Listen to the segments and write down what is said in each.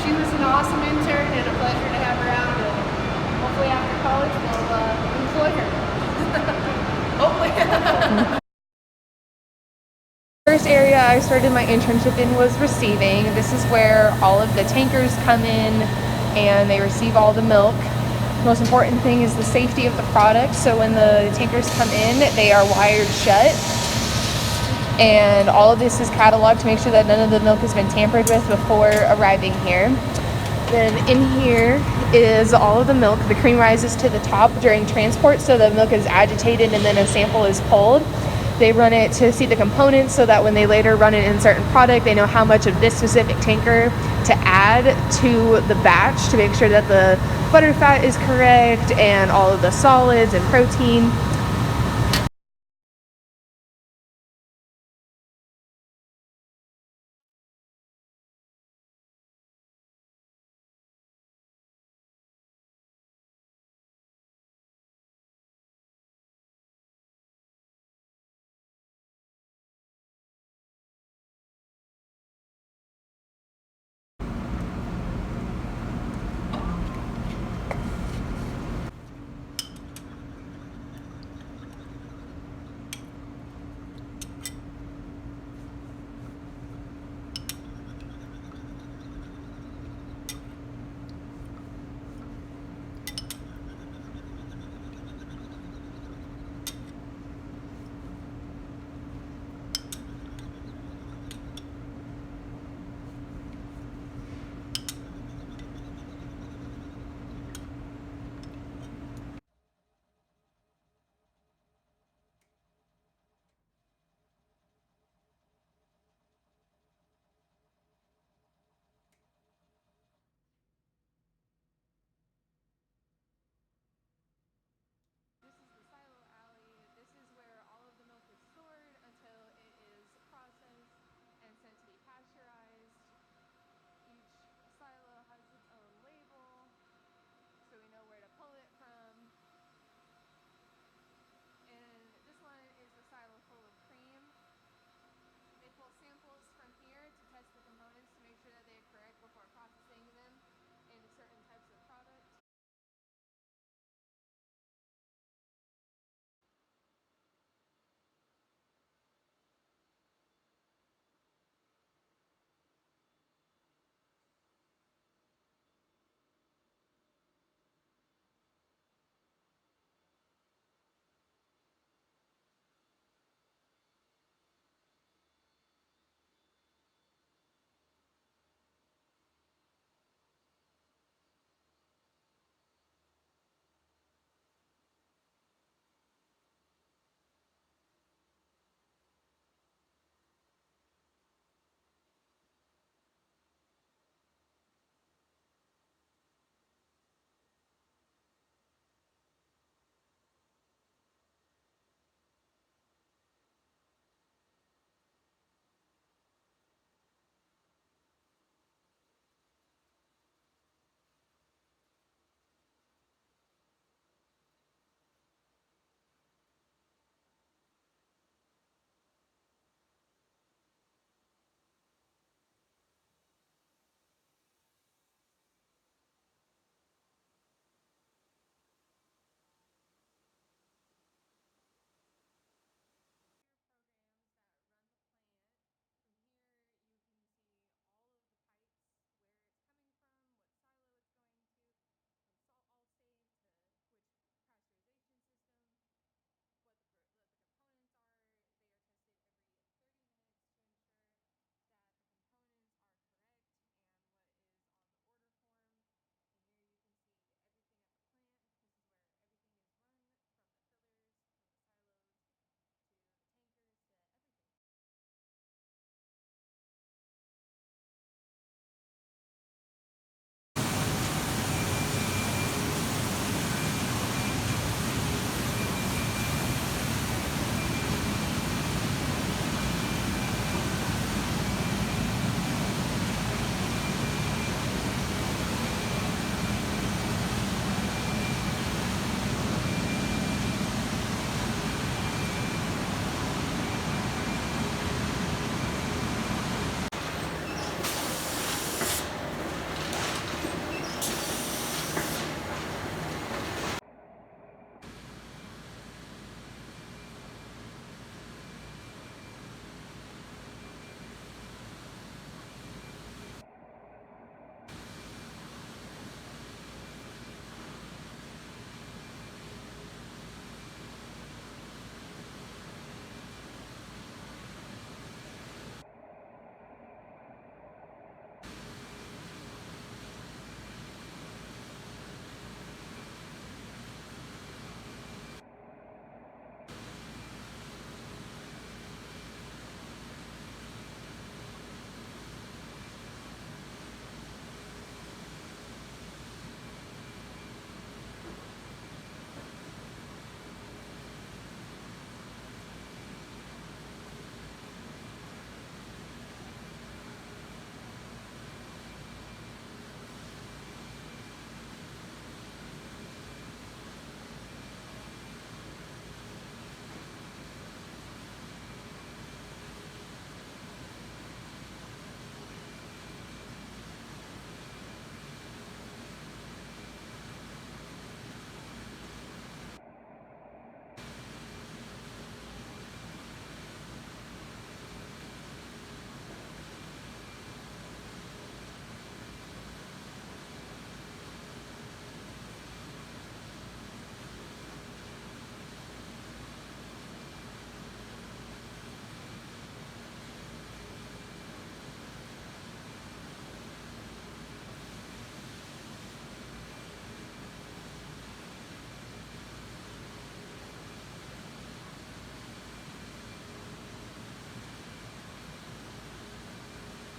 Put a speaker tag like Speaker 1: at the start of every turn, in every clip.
Speaker 1: she was an awesome intern and a pleasure to have around. And hopefully after college we'll employ her. Hopefully.
Speaker 2: First area I started my internship in was receiving. This is where all of the tankers come in and they receive all the milk. The most important thing is the safety of the product. So when the tankers come in, they are wired shut. And all of this is cataloged to make sure that none of the milk has been tampered with before arriving here. Then in here is all of the milk. The cream rises to the top during transport, so the milk is agitated and then a sample is pulled. They run it to see the components so that when they later run it in certain product, they know how much of this specific tanker to add to the batch to make sure that the butter fat is correct and all of the solids and protein.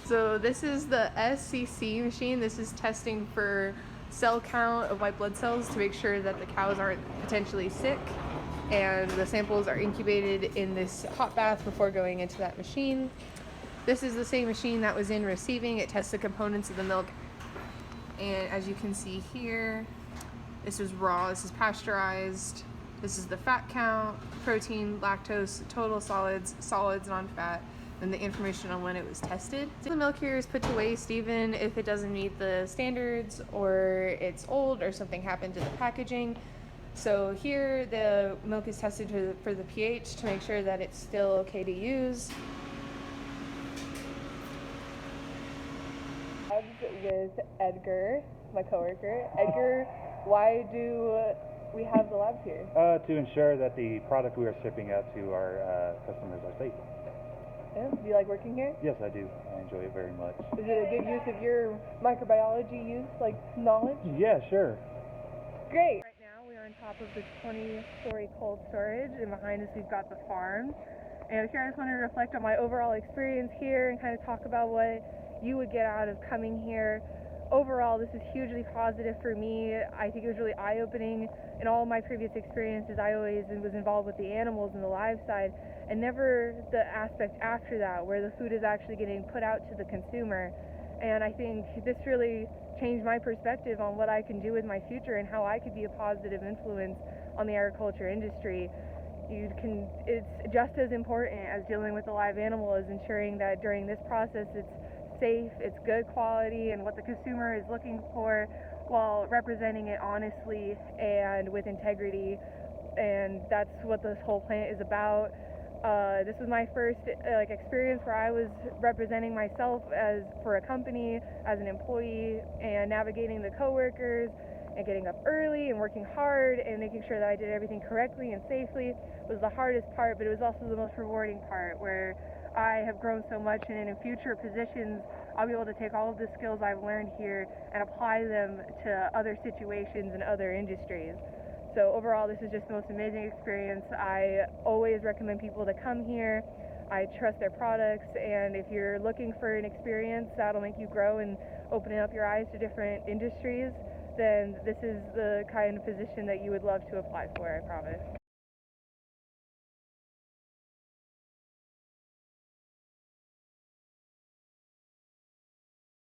Speaker 2: So this is the SCC machine. This is testing for cell count of white blood cells to make sure that the cows aren't potentially sick. And the samples are incubated in this hot bath before going into that machine. This is the same machine that was in receiving. It tests the components of the milk. And as you can see here, this is raw, this is pasteurized. This is the fat count, protein, lactose, total solids, non-fat, and the information on when it was tested. The milk here is put to waste even if it doesn't meet the standards or it's old or something happened to the packaging. So here the milk is tested for the pH to make sure that it's still okay to use. With Edgar, my coworker. Edgar, why do we have the labs here?
Speaker 3: To ensure that the product we are shipping out to our customers are safe.
Speaker 2: Yeah. Do you like working here?
Speaker 3: Yes, I do. I enjoy it very much.
Speaker 2: Is it a good use of your microbiology knowledge?
Speaker 3: Yeah, sure.
Speaker 2: Great. Right now we are on top of the 20-story cold storage, and behind us we've got the farm. And here I just wanted to reflect on my overall experience here and kind of talk about what you would get out of coming here. Overall, this is hugely positive for me. I think it was really eye-opening. In all of my previous experiences, I always was involved with the animals and the live side, and never the aspect after that, where the food is actually getting put out to the consumer. And I think this really changed my perspective on what I can do with my future and how I could be a positive influence on the agriculture industry. It's just as important as dealing with the live animal as ensuring that during this process it's safe, it's good quality, and what the consumer is looking for, while representing it honestly and with integrity. And that's what this whole plant is about. This was my first experience where I was representing myself as for a company as an employee, and navigating the coworkers and getting up early and working hard and making sure that I did everything correctly and safely was the hardest part, but it was also the most rewarding part, where I have grown so much, and in future positions I'll be able to take all of the skills I've learned here and apply them to other situations and other industries. So overall, this is just the most amazing experience. I always recommend people to come here. I trust their products, and if you're looking for an experience that'll make you grow and open up your eyes to different industries, then this is the kind of position that you would love to apply for, I promise.